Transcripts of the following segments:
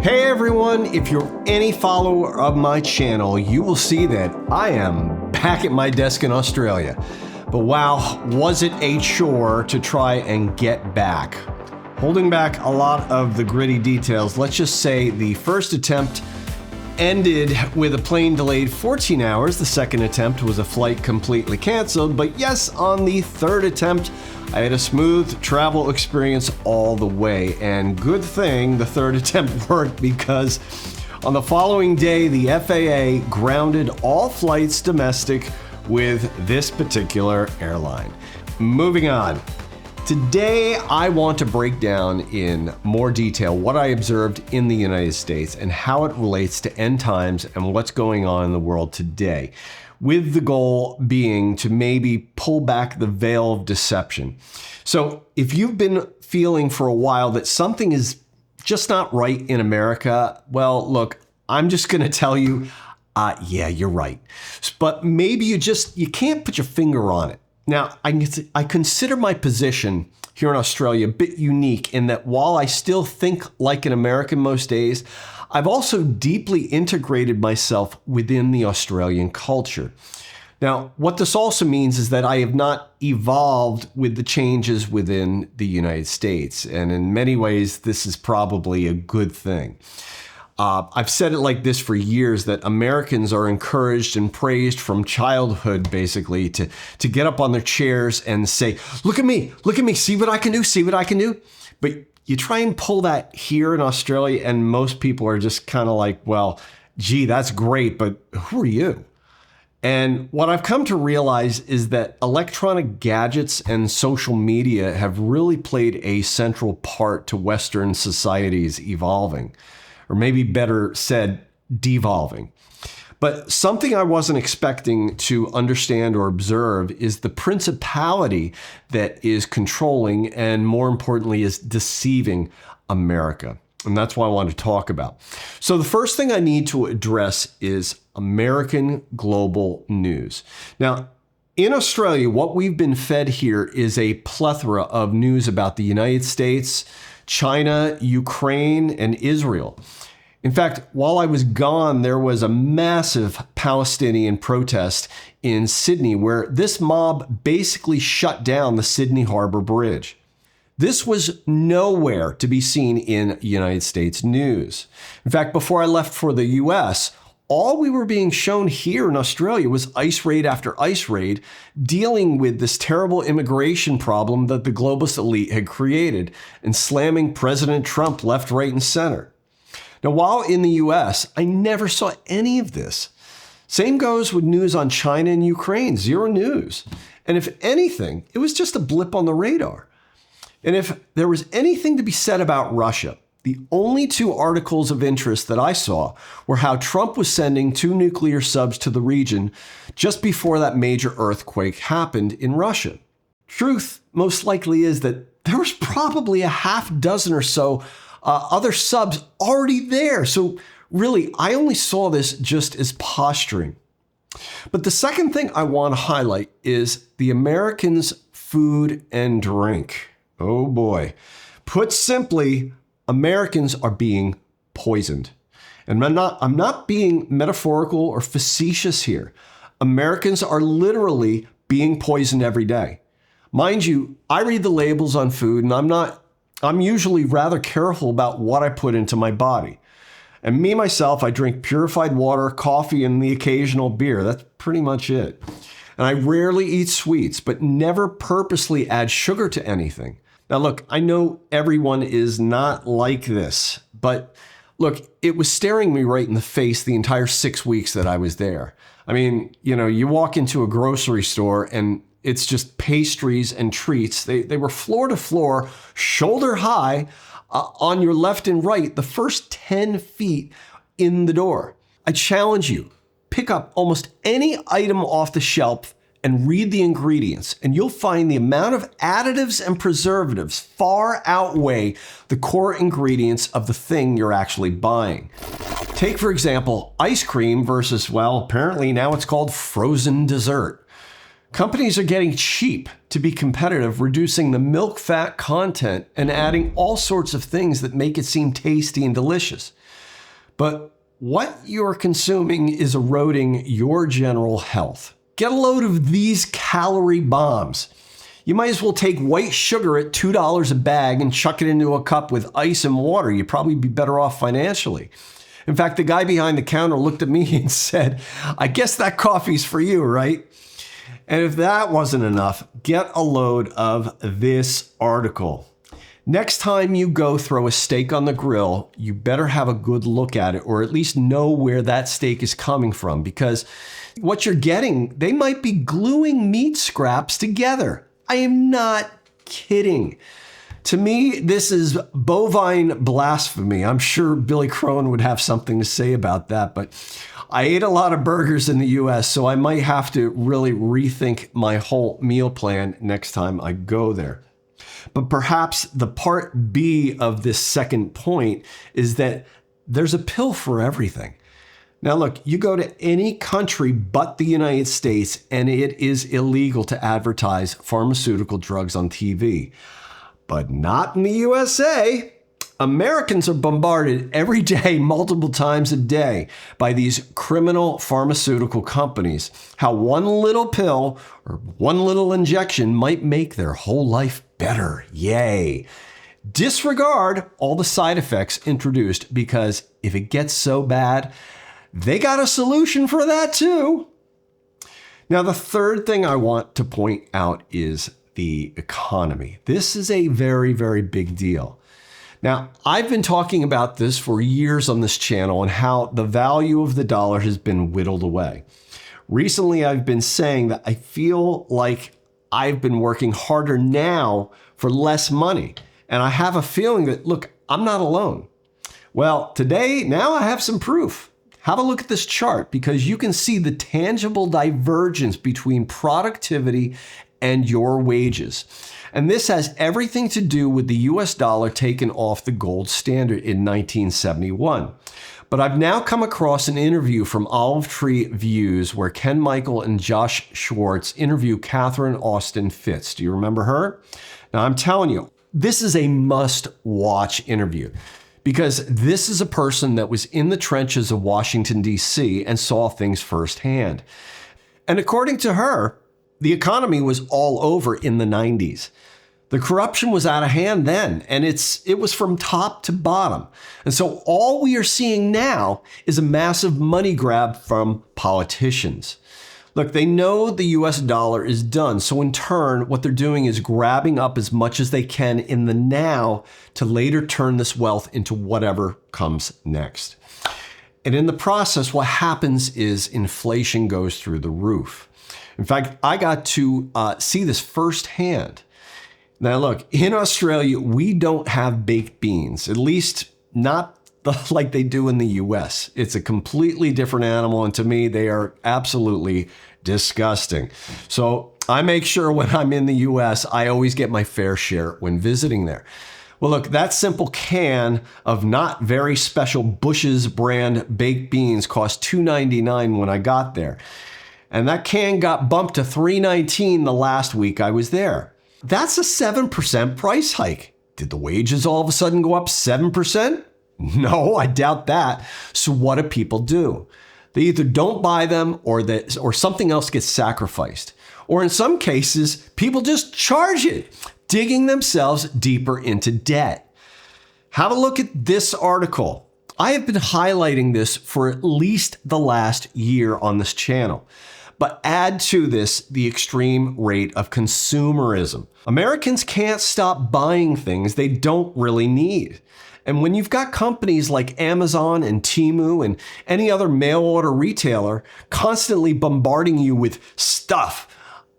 Hey everyone, if you're any follower of my channel, you will see that I am back at my desk in Australia. But wow, was it a chore to try and get back. Holding back a lot of the gritty details, let's just say the first attempt ended with a plane delayed 14 hours. The second attempt was a flight completely canceled. But yes, on the third attempt, I had a smooth travel experience all the way. And good thing the third attempt worked, because on the following day, the FAA grounded all flights domestic with this particular airline. Moving on. Today, I want to break down in more detail what I observed in the United States and how it relates to end times and what's going on in the world today, with the goal being to maybe pull back the veil of deception. So if you've been feeling for a while that something is just not right in America, well, look, I'm just going to tell you, yeah, you're right. But maybe you can't put your finger on it. Now, I consider my position here in Australia a bit unique in that while I still think like an American most days, I've also deeply integrated myself within the Australian culture. Now, what this also means is that I have not evolved with the changes within the United States. And in many ways, this is probably a good thing. I've said it like this for years, that Americans are encouraged and praised from childhood, basically, to get up on their chairs and say, look at me, see what I can do, see what I can do. But you try and pull that here in Australia, and most people are just kind of like, well, gee, that's great, but who are you? And what I've come to realize is that electronic gadgets and social media have really played a central part to Western society's evolving. Or maybe better said, devolving. But something I wasn't expecting to understand or observe is the principality that is controlling and, more importantly, is deceiving America. And that's what I want to talk about. So the first thing I need to address is American global news. Now, in Australia, what we've been fed here is a plethora of news about the United States, China, Ukraine, and Israel. In fact, while I was gone, there was a massive Palestinian protest in Sydney where this mob basically shut down the Sydney Harbor Bridge. This was nowhere to be seen in United States news. In fact, before I left for the US, all we were being shown here in Australia was ice raid after ice raid, dealing with this terrible immigration problem that the globalist elite had created and slamming President Trump left, right, and center. Now, while in the US, I never saw any of this. Same goes with news on China and Ukraine, zero news. And if anything, it was just a blip on the radar. And if there was anything to be said about Russia, the only two articles of interest that I saw were how Trump was sending 2 nuclear subs to the region just before that major earthquake happened in Russia. Truth most likely is that there was probably a half dozen or so other subs already there. So really, I only saw this just as posturing. But the second thing I want to highlight is the Americans' food and drink. Oh boy. Put simply, Americans are being poisoned. And I'm not being metaphorical or facetious here. Americans are literally being poisoned every day. Mind you, I read the labels on food, and I'm usually rather careful about what I put into my body. And me, myself, I drink purified water, coffee, and the occasional beer. That's pretty much it. And I rarely eat sweets, but never purposely add sugar to anything. Now, look, I know everyone is not like this, but look, it was staring me right in the face the entire 6 weeks that I was there. I mean, you walk into a grocery store and it's just pastries and treats. They were floor to floor, shoulder high, on your left and right, the first 10 feet in the door. I challenge you, pick up almost any item off the shelf and read the ingredients, and you'll find the amount of additives and preservatives far outweigh the core ingredients of the thing you're actually buying. Take, for example, ice cream versus, well, apparently now it's called frozen dessert. Companies are getting cheap to be competitive, reducing the milk fat content and adding all sorts of things that make it seem tasty and delicious. but what you're consuming is eroding your general health. Get a load of these calorie bombs. You might as well take white sugar at $2 a bag and chuck it into a cup with ice and water. You'd probably be better off financially. In fact, the guy behind the counter looked at me and said, "I guess that coffee's for you, right?" And if that wasn't enough, get a load of this article. Next time you go throw a steak on the grill, you better have a good look at it, or at least know where that steak is coming from, because what you're getting, they might be gluing meat scraps together. I am not kidding. To me, this is bovine blasphemy. I'm sure Billy Crone would have something to say about that, but I ate a lot of burgers in the US, so I might have to really rethink my whole meal plan next time I go there. But perhaps the part B of this second point is that there's a pill for everything. Now look, you go to any country but the United States and it is illegal to advertise pharmaceutical drugs on TV. But not in the USA. Americans are bombarded every day, multiple times a day, by these criminal pharmaceutical companies. How one little pill or one little injection might make their whole life better. Yay. Disregard all the side effects introduced, because if it gets so bad, they got a solution for that too. Now, the third thing I want to point out is the economy. This is a very, very big deal. Now, I've been talking about this for years on this channel and how the value of the dollar has been whittled away. Recently, I've been saying that I feel like I've been working harder now for less money. And I have a feeling that, look, I'm not alone. Well, today, now I have some proof. Have a look at this chart, because you can see the tangible divergence between productivity and your wages. And this has everything to do with the US dollar taken off the gold standard in 1971. But I've now come across an interview from Olive Tree Views where Ken Michael and Josh Schwartz interview Catherine Austin Fitts. Do you remember her? Now, I'm telling you, this is a must-watch interview, because this is a person that was in the trenches of Washington, D.C. and saw things firsthand. And according to her, the economy was all over in the 90s. The corruption was out of hand then, and it was from top to bottom. And so all we are seeing now is a massive money grab from politicians. Look, they know the US dollar is done, so in turn, what they're doing is grabbing up as much as they can in the now to later turn this wealth into whatever comes next. And in the process, what happens is inflation goes through the roof. In fact, I got to see this firsthand. Now look, in Australia, we don't have baked beans, at least not like they do in the US. It's a completely different animal, and to me, they are absolutely disgusting. So I make sure when I'm in the US, I always get my fair share when visiting there. Well, look, that simple can of not very special Bush's brand baked beans cost $2.99 when I got there. And that can got bumped to $3.19 the last week I was there. That's a 7% price hike. Did the wages all of a sudden go up 7%? No, I doubt that. So what do people do? They either don't buy them or something else gets sacrificed. Or in some cases, people just charge it, digging themselves deeper into debt. Have a look at this article. I have been highlighting this for at least the last year on this channel. But add to this the extreme rate of consumerism. Americans can't stop buying things they don't really need. And when you've got companies like Amazon and Temu and any other mail order retailer constantly bombarding you with stuff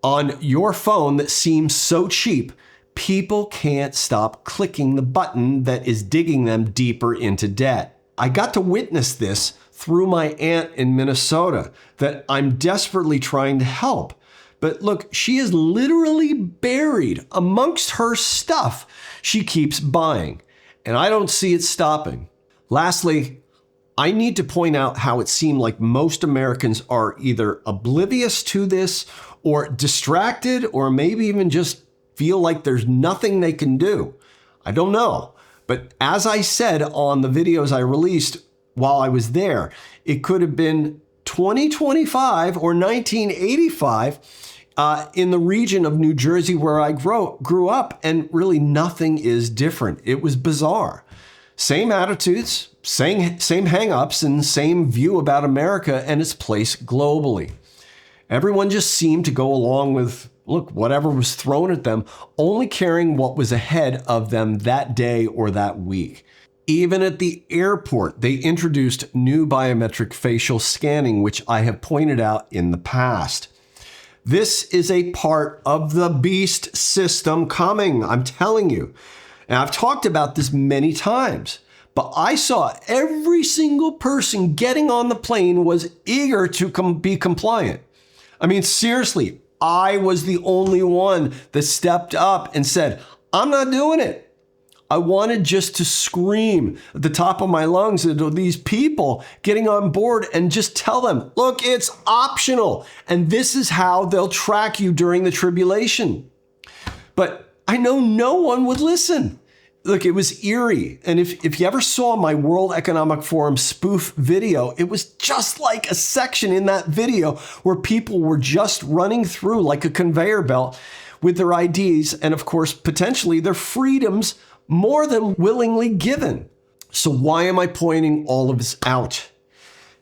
on your phone that seems so cheap, people can't stop clicking the button that is digging them deeper into debt. I got to witness this through my aunt in Minnesota that I'm desperately trying to help. But look, she is literally buried amongst her stuff she keeps buying, and I don't see it stopping. Lastly, I need to point out how it seemed like most Americans are either oblivious to this or distracted, or maybe even just feel like there's nothing they can do. I don't know. But as I said on the videos I released, while I was there. It could have been 2025 or 1985 in the region of New Jersey where I grew up, and really nothing is different. It was bizarre. Same attitudes, same hang-ups, and same view about America and its place globally. Everyone just seemed to go along with, look, whatever was thrown at them, only caring what was ahead of them that day or that week. Even at the airport, they introduced new biometric facial scanning, which I have pointed out in the past. This is a part of the beast system coming, I'm telling you. And I've talked about this many times, but I saw every single person getting on the plane was eager to be compliant. I mean, seriously, I was the only one that stepped up and said, I'm not doing it. I wanted just to scream at the top of my lungs at these people getting on board and just tell them, look, it's optional. And this is how they'll track you during the tribulation. But I know no one would listen. Look, it was eerie. And if you ever saw my World Economic Forum spoof video, it was just like a section in that video where people were just running through like a conveyor belt with their IDs and, of course, potentially their freedoms more than willingly given. So why am I pointing all of this out?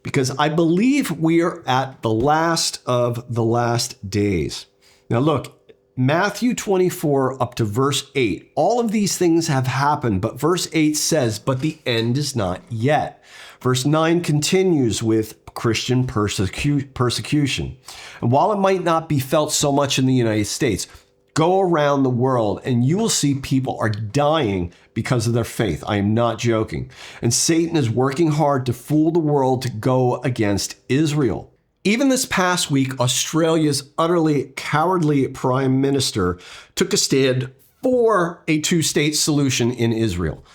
Because I believe we are at the last of the last days. Now look, Matthew 24 up to verse 8, all of these things have happened, but verse 8 says, but the end is not yet. Verse 9 continues with Christian persecution. And while it might not be felt so much in the United States, go around the world and you will see people are dying because of their faith. I am not joking. And Satan is working hard to fool the world to go against Israel. Even this past week, Australia's utterly cowardly prime minister took a stand for a two-state solution in Israel.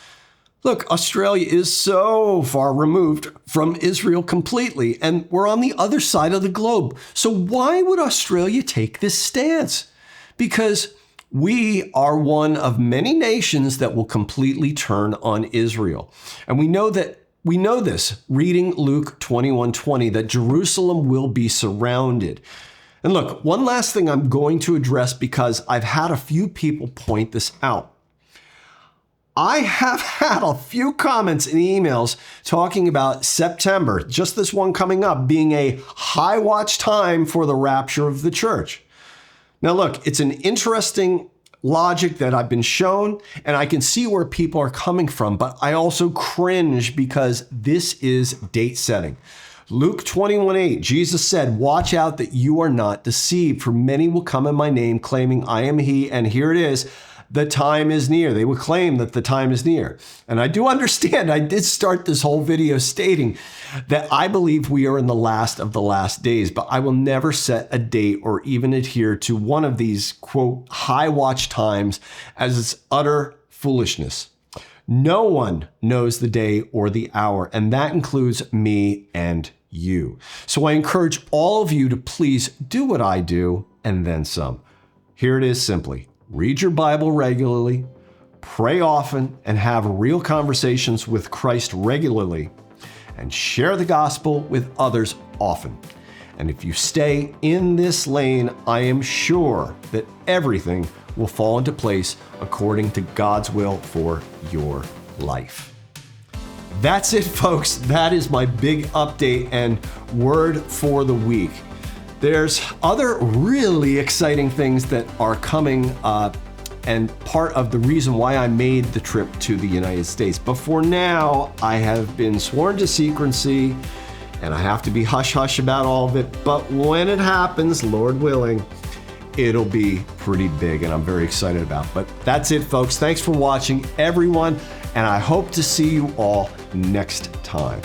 Look, Australia is so far removed from Israel completely, and we're on the other side of the globe. So why would Australia take this stance? Because we are one of many nations that will completely turn on Israel. And we know this reading Luke 21:20, that Jerusalem will be surrounded. And look, one last thing I'm going to address because I've had a few people point this out. I have had a few comments and emails talking about September, just this one coming up, being a high watch time for the rapture of the church. Now look, it's an interesting logic that I've been shown, and I can see where people are coming from, but I also cringe because this is date setting. Luke 21:8, Jesus said, watch out that you are not deceived, for many will come in my name claiming I am he, and here it is, the time is near. They would claim that the time is near. And I do understand, I did start this whole video stating that I believe we are in the last of the last days, but I will never set a date or even adhere to one of these, quote, high watch times, as it's utter foolishness. No one knows the day or the hour, and that includes me and you. So I encourage all of you to please do what I do and then some. Here it is simply. Read your Bible regularly, pray often, and have real conversations with Christ regularly, and share the gospel with others often. And if you stay in this lane, I am sure that everything will fall into place according to God's will for your life. That's it, folks. That is my big update and word for the week. There's other really exciting things that are coming and part of the reason why I made the trip to the United States. But for now, I have been sworn to secrecy and I have to be hush-hush about all of it. But when it happens, Lord willing, it'll be pretty big and I'm very excited about it. But that's it, folks. Thanks for watching, everyone, and I hope to see you all next time.